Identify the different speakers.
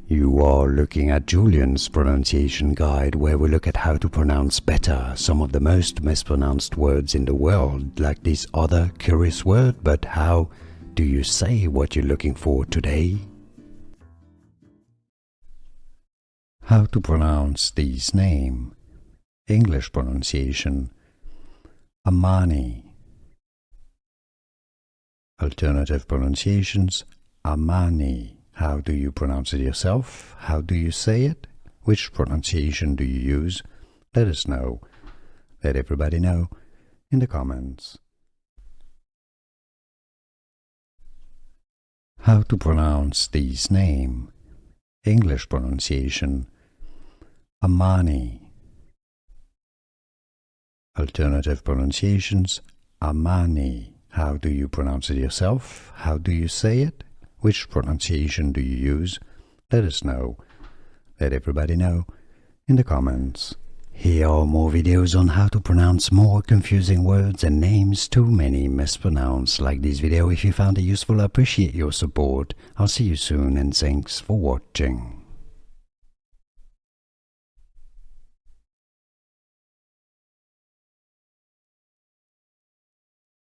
Speaker 1: You are looking at Julian's pronunciation guide, where we look at how to pronounce better some of the most mispronounced words in the world, like this other curious word. But how do you say what you're looking for today? How to pronounce this name. English pronunciation: Amani. Alternative pronunciations: Amani. How do you pronounce it yourself? How do you say it? Which pronunciation do you use? Let us know. Let everybody know in the comments. How to pronounce this name. English pronunciation: Amani. Alternative pronunciations: Amani. How do you pronounce it yourself? How do you say it? Which pronunciation do you use? Let us know. Let everybody know in the comments. Here are more videos on how to pronounce more confusing words and names too many mispronounced. Like this video if you found it useful. I appreciate your support. I'll see you soon and thanks for watching.